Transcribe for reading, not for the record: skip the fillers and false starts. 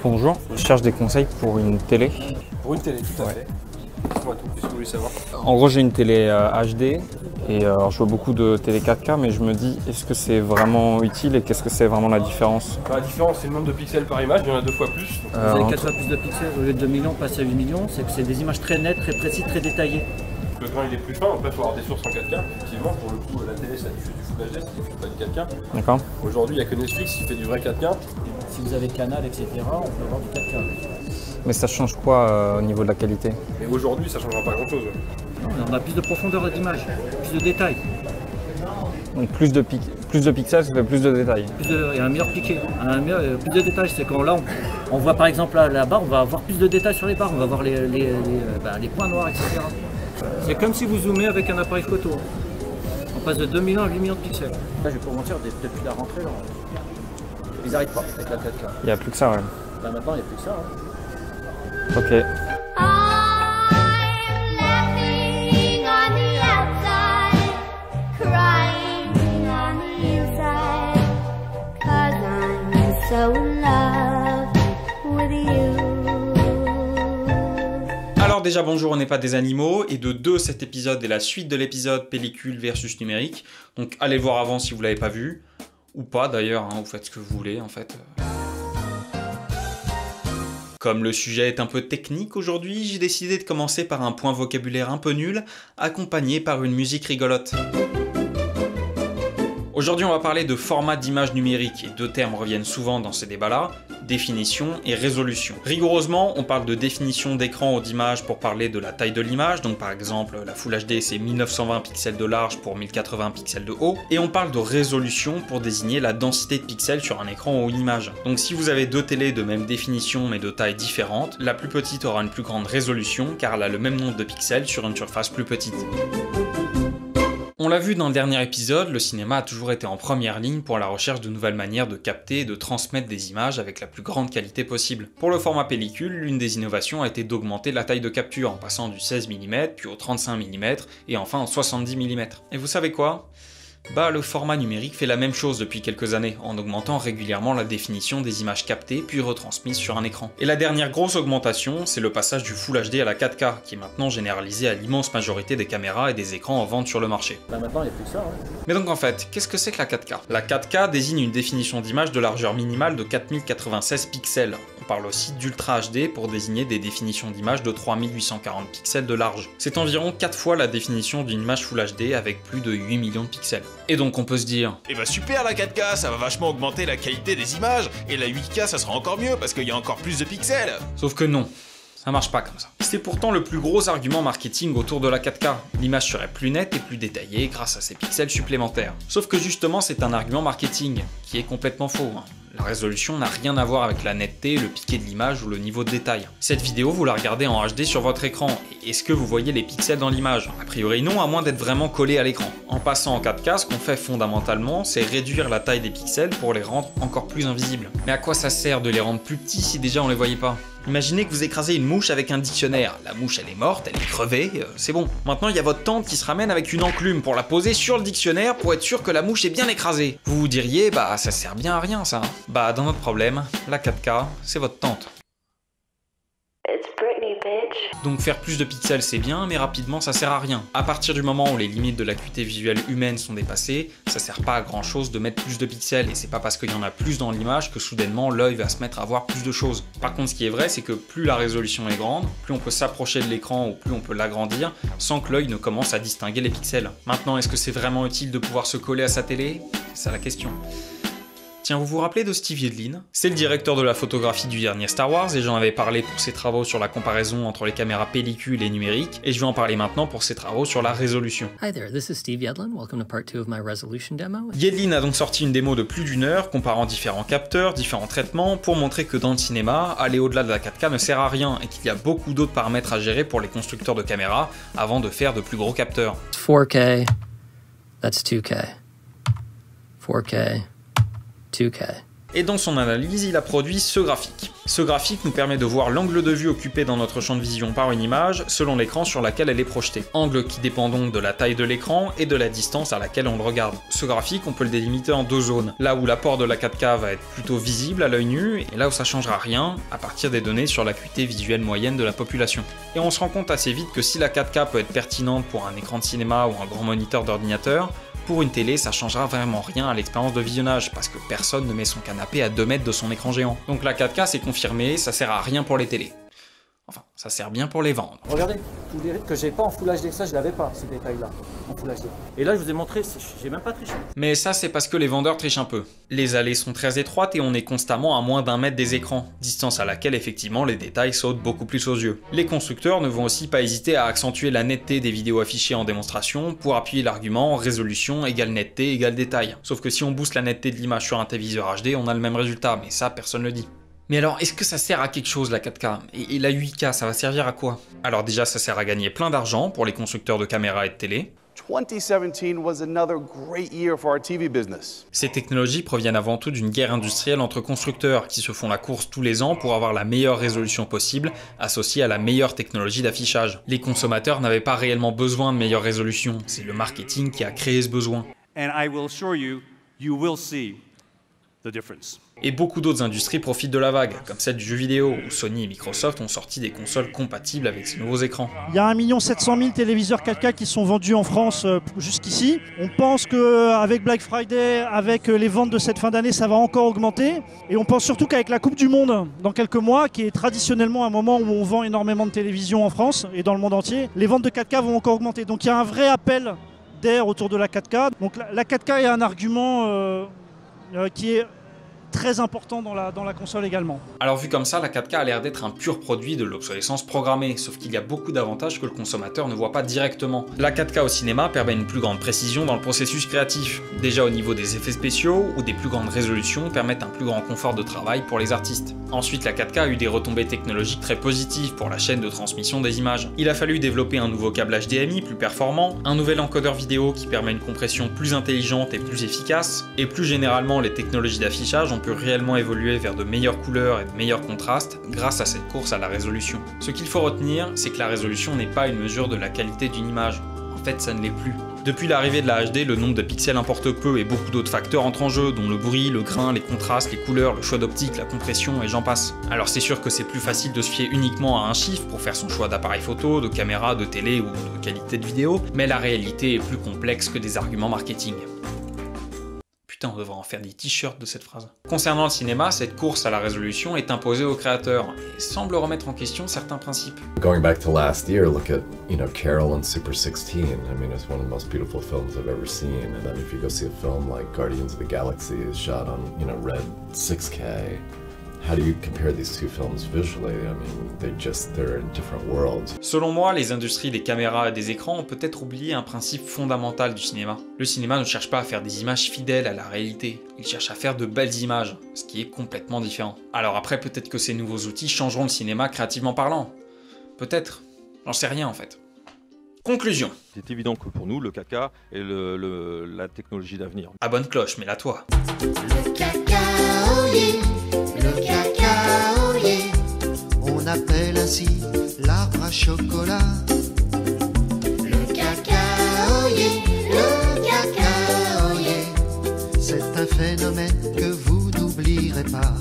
Bonjour, je cherche des conseils pour une télé. Pour une télé, tout à fait. Dites-moi tout, qu'est-ce que vous voulez savoir? En gros, j'ai une télé HD et alors, je vois beaucoup de télé 4K, mais je me dis, est-ce que c'est vraiment utile et qu'est-ce que c'est vraiment la différence? La différence, c'est le nombre de pixels par image, il y en a 2 fois plus. Vous avez 4 fois plus de pixels au lieu de 2 millions, passe à 8 millions, c'est que c'est des images très nettes, très précises, très détaillées. Le grain il est plus fin, après il faut avoir des sources en 4K. Effectivement, pour le coup, la télé ça diffuse du Full HD, ça diffuse pas du 4K. D'accord. Aujourd'hui, il n'y a que Netflix qui fait du vrai 4K. Si vous avez Canal, etc., on peut avoir du 4K. Mais ça change quoi au niveau de la qualité? Mais aujourd'hui, ça changera pas grand chose. On a plus de profondeur d'image, plus de détails, Donc plus de pixels, ça fait plus de détails. et un meilleur piqué, plus de détails. C'est quand là, on voit par exemple la barre, on va avoir plus de détails sur les barres, on va voir les points noirs, etc. C'est comme si vous zoomez avec un appareil photo. On passe de 2 millions à 8 millions de pixels. Là, je vais pas vous mentir, depuis la rentrée, là, ils n'arrêtent pas avec la 4K. Il n'y a plus que ça, ouais. Là, maintenant, il n'y a plus que ça. Ok. I'm laughing on the outside, crying on the inside, 'cause I'm so in love with you. Alors déjà bonjour, on n'est pas des animaux, et de 2 cet épisode est la suite de l'épisode pellicule versus numérique, donc allez le voir avant si vous l'avez pas vu, ou pas d'ailleurs, hein, vous faites ce que vous voulez en fait. Comme le sujet est un peu technique aujourd'hui, j'ai décidé de commencer par un point vocabulaire un peu nul, accompagné par une musique rigolote. Aujourd'hui on va parler de format d'image numérique, et 2 termes reviennent souvent dans ces débats-là, définition et résolution. Rigoureusement, on parle de définition d'écran ou d'image pour parler de la taille de l'image, donc par exemple la Full HD c'est 1920 pixels de large pour 1080 pixels de haut, et on parle de résolution pour désigner la densité de pixels sur un écran ou une image. Donc si vous avez 2 télés de même définition mais de taille différente, la plus petite aura une plus grande résolution car elle a le même nombre de pixels sur une surface plus petite. On l'a vu dans le dernier épisode, le cinéma a toujours été en première ligne pour la recherche de nouvelles manières de capter et de transmettre des images avec la plus grande qualité possible. Pour le format pellicule, l'une des innovations a été d'augmenter la taille de capture en passant du 16 mm, puis au 35 mm et enfin au 70 mm. Et vous savez quoi ? Bah le format numérique fait la même chose depuis quelques années, en augmentant régulièrement la définition des images captées puis retransmises sur un écran. Et la dernière grosse augmentation, c'est le passage du Full HD à la 4K, qui est maintenant généralisé à l'immense majorité des caméras et des écrans en vente sur le marché. Là, maintenant, il n'y a plus que ça. Mais donc en fait, qu'est-ce que c'est que la 4K? La 4K désigne une définition d'image de largeur minimale de 4096 pixels. On parle aussi d'Ultra HD pour désigner des définitions d'images de 3840 pixels de large. C'est environ 4 fois la définition d'une image Full HD avec plus de 8 millions de pixels. Et donc on peut se dire, Eh bah super la 4K, ça va vachement augmenter la qualité des images, et la 8K ça sera encore mieux parce qu'il y a encore plus de pixels. sauf que non. Ça marche pas comme ça. C'est pourtant le plus gros argument marketing autour de la 4K. L'image serait plus nette et plus détaillée grâce à ces pixels supplémentaires. Sauf que justement c'est un argument marketing, qui est complètement faux. La résolution n'a rien à voir avec la netteté, le piqué de l'image ou le niveau de détail. Cette vidéo, vous la regardez en HD sur votre écran, et est-ce que vous voyez les pixels dans l'image? A priori non, à moins d'être vraiment collé à l'écran. En passant en 4K, ce qu'on fait fondamentalement, c'est réduire la taille des pixels pour les rendre encore plus invisibles. Mais à quoi ça sert de les rendre plus petits si déjà on les voyait pas? Imaginez que vous écrasez une mouche avec un dictionnaire. La mouche elle est morte, elle est crevée, c'est bon. Maintenant il y a votre tante qui se ramène avec une enclume pour la poser sur le dictionnaire pour être sûr que la mouche est bien écrasée. Vous vous diriez, bah ça sert bien à rien ça. Bah dans notre problème, la 4K, c'est votre tante. Donc faire plus de pixels c'est bien, mais rapidement ça sert à rien. À partir du moment où les limites de l'acuité visuelle humaine sont dépassées, ça sert pas à grand chose de mettre plus de pixels, et c'est pas parce qu'il y en a plus dans l'image que soudainement l'œil va se mettre à voir plus de choses. Par contre ce qui est vrai c'est que plus la résolution est grande, plus on peut s'approcher de l'écran ou plus on peut l'agrandir sans que l'œil ne commence à distinguer les pixels. Maintenant est-ce que c'est vraiment utile de pouvoir se coller à sa télé? C'est ça la question. Tiens, vous vous rappelez de Steve Yedlin? C'est le directeur de la photographie du dernier Star Wars et j'en avais parlé pour ses travaux sur la comparaison entre les caméras pellicule et numérique, et je vais en parler maintenant pour ses travaux sur la résolution. Hi there, this is Steve Yedlin. Welcome to part 2 of my resolution demo. Yedlin a donc sorti une démo de plus d'1 heure comparant différents capteurs, différents traitements, pour montrer que dans le cinéma, aller au-delà de la 4K ne sert à rien et qu'il y a beaucoup d'autres paramètres à gérer pour les constructeurs de caméras avant de faire de plus gros capteurs. 4K, that's 2K. 4K, 2K. Et dans son analyse, il a produit ce graphique. Ce graphique nous permet de voir l'angle de vue occupé dans notre champ de vision par une image selon l'écran sur laquelle elle est projetée. Angle qui dépend donc de la taille de l'écran et de la distance à laquelle on le regarde. Ce graphique, on peut le délimiter en deux zones. Là où l'apport de la 4K va être plutôt visible à l'œil nu, et là où ça changera rien, à partir des données sur l'acuité visuelle moyenne de la population. Et on se rend compte assez vite que si la 4K peut être pertinente pour un écran de cinéma ou un grand moniteur d'ordinateur, pour une télé, ça changera vraiment rien à l'expérience de visionnage, parce que personne ne met son canapé à 2 mètres de son écran géant. Donc la 4K c'est confirmé, ça sert à rien pour les télés. Enfin, ça sert bien pour les vendre. Regardez, tous les rythmes que j'ai pas en Full HD, ça je l'avais pas, ces détails-là, en Full HD. Et là je vous ai montré, j'ai même pas triché. Mais ça c'est parce que les vendeurs trichent un peu. Les allées sont très étroites et on est constamment à moins d'1 mètre des écrans, distance à laquelle effectivement les détails sautent beaucoup plus aux yeux. Les constructeurs ne vont aussi pas hésiter à accentuer la netteté des vidéos affichées en démonstration pour appuyer l'argument résolution égale netteté égale détail. Sauf que si on booste la netteté de l'image sur un téléviseur HD, on a le même résultat, mais ça personne ne le dit. Mais alors, est-ce que ça sert à quelque chose la 4K? Et la 8K, ça va servir à quoi? Alors déjà, ça sert à gagner plein d'argent pour les constructeurs de caméras et de télé. 2017 was another great year for our TV business. Ces technologies proviennent avant tout d'une guerre industrielle entre constructeurs qui se font la course tous les ans pour avoir la meilleure résolution possible, associée à la meilleure technologie d'affichage. Les consommateurs n'avaient pas réellement besoin de meilleure résolution, c'est le marketing qui a créé ce besoin. And I will assure you, you will see the difference. Et beaucoup d'autres industries profitent de la vague, comme celle du jeu vidéo, où Sony et Microsoft ont sorti des consoles compatibles avec ces nouveaux écrans. Il y a 1 700 000 téléviseurs 4K qui sont vendus en France jusqu'ici. On pense qu'avec Black Friday, avec les ventes de cette fin d'année, ça va encore augmenter. Et on pense surtout qu'avec la Coupe du Monde, dans quelques mois, qui est traditionnellement un moment où on vend énormément de télévisions en France et dans le monde entier, les ventes de 4K vont encore augmenter. Donc il y a un vrai appel d'air autour de la 4K. Donc la 4K est un argument qui est très important dans la console également. Alors vu comme ça, la 4K a l'air d'être un pur produit de l'obsolescence programmée, sauf qu'il y a beaucoup d'avantages que le consommateur ne voit pas directement. La 4K au cinéma permet une plus grande précision dans le processus créatif, déjà au niveau des effets spéciaux, où des plus grandes résolutions permettent un plus grand confort de travail pour les artistes. Ensuite, la 4K a eu des retombées technologiques très positives pour la chaîne de transmission des images. Il a fallu développer un nouveau câble HDMI plus performant, un nouvel encodeur vidéo qui permet une compression plus intelligente et plus efficace, et plus généralement les technologies d'affichage ont pu réellement évoluer vers de meilleures couleurs et de meilleurs contrastes grâce à cette course à la résolution. Ce qu'il faut retenir, c'est que la résolution n'est pas une mesure de la qualité d'une image. En fait, ça ne l'est plus. Depuis l'arrivée de la HD, le nombre de pixels importe peu et beaucoup d'autres facteurs entrent en jeu, dont le bruit, le grain, les contrastes, les couleurs, le choix d'optique, la compression et j'en passe. Alors c'est sûr que c'est plus facile de se fier uniquement à un chiffre pour faire son choix d'appareil photo, de caméra, de télé ou de qualité de vidéo, mais la réalité est plus complexe que des arguments marketing. Putain, on devrait en faire des t-shirts de cette phrase. Concernant le cinéma, cette course à la résolution est imposée aux créateurs et semble remettre en question certains principes. Going back to last year, look at, Carol and Super 16. I mean, it's one of the most beautiful films I've ever seen. And then if you go see a film like Guardians of the Galaxy is shot on, red 6K. How do you compare these two films visually? I mean, they're in different worlds. Selon moi, les industries des caméras et des écrans ont peut-être oublié un principe fondamental du cinéma. Le cinéma ne cherche pas à faire des images fidèles à la réalité, il cherche à faire de belles images, ce qui est complètement différent. Alors après, peut-être que ces nouveaux outils changeront le cinéma créativement parlant. Peut-être. J'en sais rien en fait. Conclusion. C'est évident que pour nous, le 4K est la technologie d'avenir. À bonne cloche, mais là toi. Le cacao, yeah. Le cacao, yeah. On appelle ainsi l'arbre à chocolat. Le cacao, yeah. Le cacao, yeah. C'est un phénomène que vous n'oublierez pas.